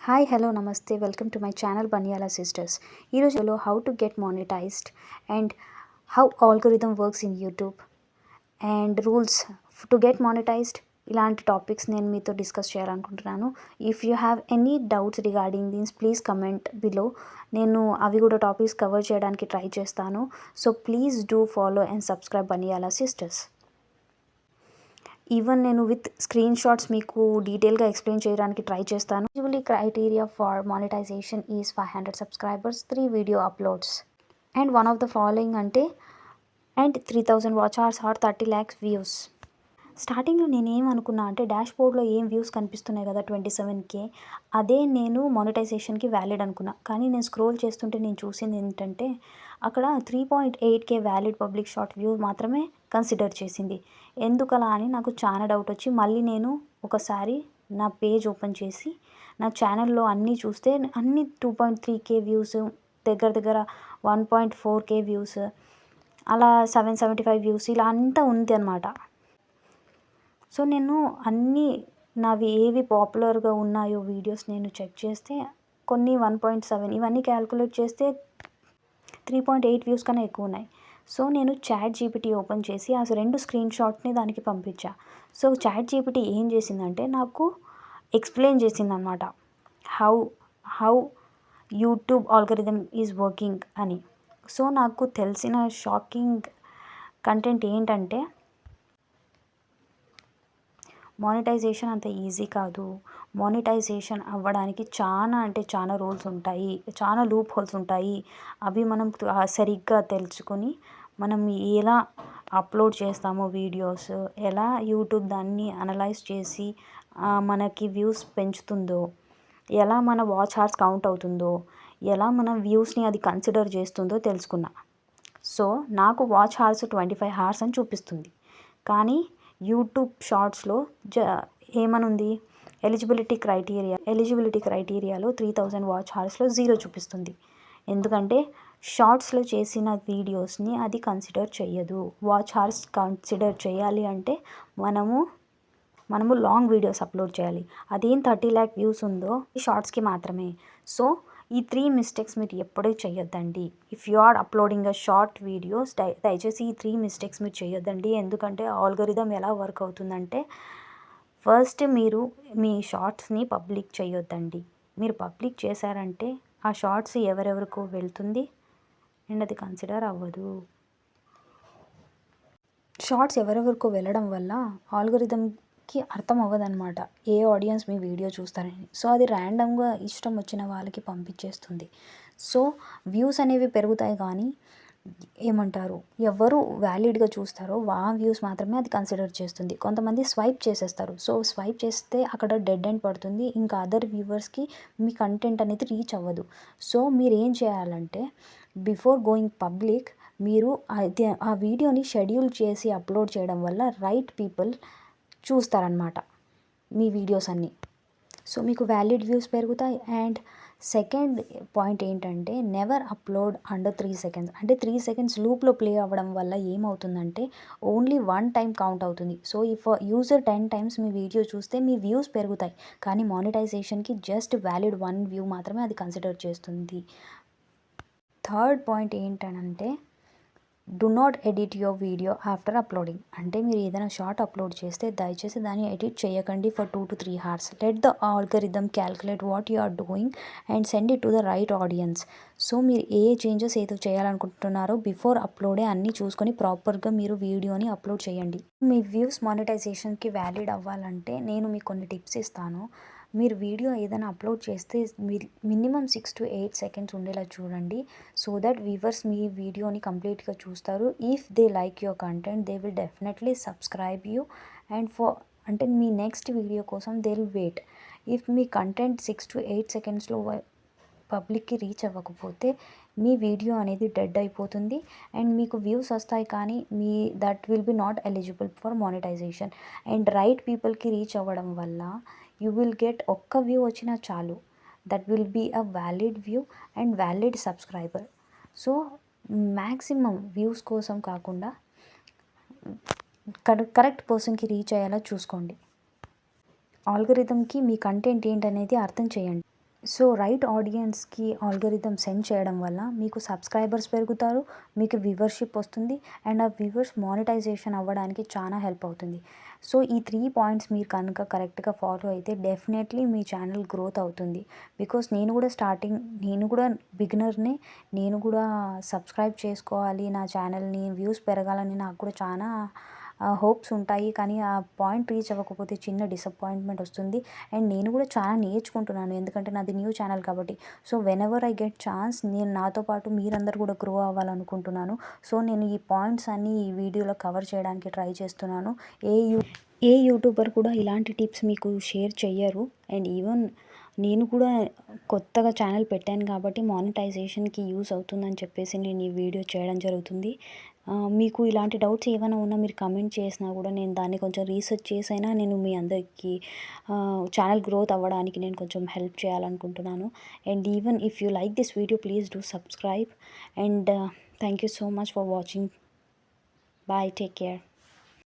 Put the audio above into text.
Hi hello namaste welcome to my channel Baniyala sisters. ఈరోజులో how to get monetised and how algorithm works in YouTube and rules to get monetised ఇలాంటి topics నేను మీతో discuss చేయాలనుకుంటున్నాను. If you have any doubts regarding దీన్స్ please comment below. నేను అవి కూడా topics cover చేయడానికి ట్రై చేస్తాను. So please do follow and subscribe Baniyala sisters. Even నేను విత్ స్క్రీన్ షాట్స్ మీకు డీటెయిల్గా ఎక్స్ప్లెయిన్ చేయడానికి ట్రై చేస్తాను. Usually criteria for monetisation is 500 subscribers, 3 video uploads and one of the following అంటే and 3000 watch hours or 30 lakhs views. స్టార్టింగ్లో నేనేమనుకున్నా అంటే dash బోర్డ్లో ఏం వ్యూస్ కనిపిస్తున్నాయి కదా 27K, అదే నేను మానిటైజేషన్కి వ్యాలిడ్ అనుకున్నా. కానీ నేను స్క్రోల్ చేస్తుంటే నేను చూసింది ఏంటంటే అక్కడ 3.8K valid public short view మాత్రమే కన్సిడర్ చేసింది. ఎందుకలా అని నాకు చాలా డౌట్ వచ్చి మళ్ళీ నేను ఒకసారి నా పేజ్ ఓపెన్ చేసి నా ఛానల్లో అన్నీ చూస్తే అన్నీ 2.3K వ్యూస్, దగ్గర దగ్గర 1.4K వ్యూస్, అలా 775 వ్యూస్ ఇలా అంతా ఉంది అనమాట. సో నేను అన్నీ నావి ఏవి పాపులర్గా ఉన్నాయో వీడియోస్ నేను చెక్ చేస్తే కొన్ని 1.7 ఇవన్నీ క్యాలిక్యులేట్ చేస్తే 3.8 వ్యూస్ కన్నా ఎక్కువ ఉన్నాయి. సో నేను చాట్ జీపీటీ ఓపెన్ చేసి ఆ 2 స్క్రీన్ షాట్ని దానికి పంపించా. సో చాట్ జీపీటీ ఏం చేసిందంటే నాకు ఎక్స్ప్లెయిన్ చేసిందనమాట how YouTube algorithm is working అని. సో నాకు తెలిసిన షాకింగ్ కంటెంట్ ఏంటంటే మానిటైజేషన్ అంత ఈజీ కాదు. మానిటైజేషన్ అవ్వడానికి చాలా రూల్స్ ఉంటాయి, చాలా లూప్ హోల్స్ ఉంటాయి. అవి మనం సరిగ్గా తెలుసుకొని మనం ఎలా అప్లోడ్ చేస్తామో వీడియోస్, ఎలా యూట్యూబ్ దాన్ని అనలైజ్ చేసి మనకి వ్యూస్ పెంచుతుందో, ఎలా మన వాచ్ అవర్స్ కౌంట్ అవుతుందో, ఎలా మన వ్యూస్ని అది కన్సిడర్ చేస్తుందో తెలుసుకున్నా. సో నాకు వాచ్ అవర్స్ 25 hours అని చూపిస్తుంది. కానీ యూట్యూబ్ షార్ట్స్లో ఏమనుంది, ఎలిజిబిలిటీ క్రైటీరియాలో 3000 వాచ్ అవర్స్లో 0 చూపిస్తుంది. ఎందుకంటే షార్ట్స్లో చేసిన వీడియోస్ని అది కన్సిడర్ చేయదు. వాచ్ అవర్స్ కన్సిడర్ చేయాలి అంటే మనము లాంగ్ వీడియోస్ అప్లోడ్ చేయాలి. అదేం 30 lakh వ్యూస్ ఉందో ఈ షార్ట్స్కి మాత్రమే. సో ఈ 3 మిస్టేక్స్ మీరు ఎప్పుడూ చేయొద్దండి. If you are uploading a short videos దయచేసి ఈ 3 మిస్టేక్స్ మీరు చేయొద్దండి. ఎందుకంటే ఆల్గోరిథం ఎలా వర్క్ అవుతుందంటే ఫస్ట్ మీరు మీ షార్ట్స్ని పబ్లిక్ చేయొద్దండి. మీరు పబ్లిక్ చేశారంటే ఆ షార్ట్స్ ఎవరెవరికో వెళ్తుంది అండ్ అది కన్సిడర్ అవ్వదు. షార్ట్స్ ఎవరెవరికో వెళ్ళడం వల్ల ఆల్గోరిథంకి అర్థం అవ్వదన్నమాట ఏ ఆడియన్స్ మీ వీడియో చూస్తారని. సో అది ర్యాండమ్గా ఇష్టం వచ్చిన వాళ్ళకి పంపించేస్తుంది. సో వ్యూస్ అనేవి పెరుగుతాయి కానీ ఏమంటారు ఎవరు వ్యాలిడ్గా చూస్తారో ఆ వ్యూస్ మాత్రమే అది కన్సిడర్ చేస్తుంది. కొంతమంది స్వైప్ చేసేస్తారు. సో స్వైప్ చేస్తే అక్కడ డెడ్ ఎండ్ పడుతుంది. ఇంకా అదర్ వ్యూవర్స్కి మీ కంటెంట్ అనేది రీచ్ అవ్వదు. సో మీరు ఏం చేయాలంటే బిఫోర్ గోయింగ్ పబ్లిక్ మీరు ఆ వీడియోని షెడ్యూల్ చేసి అప్లోడ్ చేయడం వల్ల రైట్ పీపుల్ చూస్తారనమాట మీ వీడియోస్ అన్నీ. సో మీకు వ్యాలిడ్ వ్యూస్ పెరుగుతాయి. అండ్ సెకండ్ పాయింట్ ఏంటంటే నెవర్ అప్లోడ్ అండర్ 3 seconds. అంటే 3 seconds లూప్లో ప్లే అవ్వడం వల్ల ఏమవుతుందంటే ఓన్లీ 1 time కౌంట్ అవుతుంది. So if user 10 times me video చూస్తే మీ వ్యూస్ పెరుగుతాయి. కానీ మానిటైజేషన్కి జస్ట్ వ్యాలిడ్ 1 వ్యూ మాత్రమే అది కన్సిడర్ చేస్తుంది. థర్డ్ పాయింట్ ఏంటనంటే do not edit your video after uploading. అంటే మీరు ఏదైనా షార్ట్ అప్లోడ్ చేస్తే దయచేసి దాన్ని ఎడిట్ చేయకండి for 2 to 3 hours. Let the algorithm calculate what you are doing and send it to the right audience. So మీరు ఏ చేంజెస్ ఏదో చేయాలనుకుంటున్నారో బిఫోర్ అప్లోడే అన్నీ చూసుకొని ప్రాపర్గా మీరు వీడియోని అప్లోడ్ చేయండి. మీ వ్యూస్ మానిటైజేషన్కి వ్యాలిడ్ అవ్వాలంటే నేను మీకు కొన్ని టిప్స్ ఇస్తాను. మీరు వీడియో ఏదైనా అప్లోడ్ చేస్తే మీరు మినిమం 6 to 8 seconds ఉండేలా చూడండి. సో దట్ వ్యూవర్స్ మీ వీడియోని కంప్లీట్గా చూస్తారు. If they like your content they will definitely subscribe you and అంటే మీ నెక్స్ట్ వీడియో కోసం దే విల్ వెయిట్. ఇఫ్ మీ కంటెంట్ 6 to 8 secondsలో పబ్లిక్కి రీచ్ అవ్వకపోతే మీ వీడియో అనేది డెడ్ అయిపోతుంది అండ్ మీకు వ్యూస్ వస్తాయి కానీ that will be not eligible for monetization. And right పీపుల్కి రీచ్ అవ్వడం వల్ల యూ విల్ గెట్ ఒక్క వ్యూ వచ్చినా చాలు. That will be a valid view and valid subscriber. So maximum views కోసం కాకుండా కరెక్ట్ పర్సన్కి రీచ్ అయ్యేలా చూసుకోండి. ఆల్గరిథంకి మీ కంటెంట్ ఏంటనేది అర్థం చేయండి. సో రైట్ ఆడియన్స్కి ఆల్గోరిథం సెండ్ చేయడం వల్ల మీకు సబ్స్క్రైబర్స్ పెరుగుతారు, మీకు వ్యూవర్షిప్ వస్తుంది, అండ్ ఆ వ్యూవర్స్ మానిటైజేషన్ అవ్వడానికి చాలా హెల్ప్ అవుతుంది. సో ఈ 3 పాయింట్స్ మీరు కనుక కరెక్ట్గా ఫాలో అయితే డెఫినెట్లీ మీ ఛానల్ గ్రోత్ అవుతుంది. బికాస్ నేను కూడా బిగినర్నే. నేను కూడా సబ్స్క్రైబ్ చేసుకోవాలి నా ఛానల్ని, వ్యూస్ పెరగాలని నాకు కూడా చాలా హోప్స్ ఉంటాయి. కానీ ఆ పాయింట్ రీచ్ అవ్వకపోతే చిన్న డిసప్పాయింట్మెంట్ వస్తుంది. అండ్ నేను కూడా చాలా నేర్చుకుంటున్నాను, ఎందుకంటే నాది న్యూ ఛానల్ కాబట్టి. So whenever I get chance నేను నాతో పాటు మీరందరూ కూడా గ్రో అవ్వాలనుకుంటున్నాను. సో నేను ఈ పాయింట్స్ అన్నీ ఈ వీడియోలో కవర్ చేయడానికి ట్రై చేస్తున్నాను. ఏ యూట్యూబర్ కూడా ఇలాంటి టిప్స్ మీకు షేర్ చెయ్యరు. అండ్ ఈవెన్ నేను కూడా కొత్తగా ఛానల్ పెట్టాను కాబట్టి మానిటైజేషన్కి యూస్ అవుతుందని చెప్పేసి నేను ఈ వీడియో చేయడం జరుగుతుంది. మీకు ఇలాంటి డౌట్స్ ఏమైనా ఉన్నా మీరు కమెంట్ చేసినా కూడా నేను దాన్ని కొంచెం రీసెర్చ్ చేసైనా నేను మీ అందరికీ ఛానల్ గ్రోత్ అవ్వడానికి నేను కొంచెం హెల్ప్ చేయాలనుకుంటున్నాను. And even if you like this video please do subscribe. And thank you so much for watching. Bye, take care.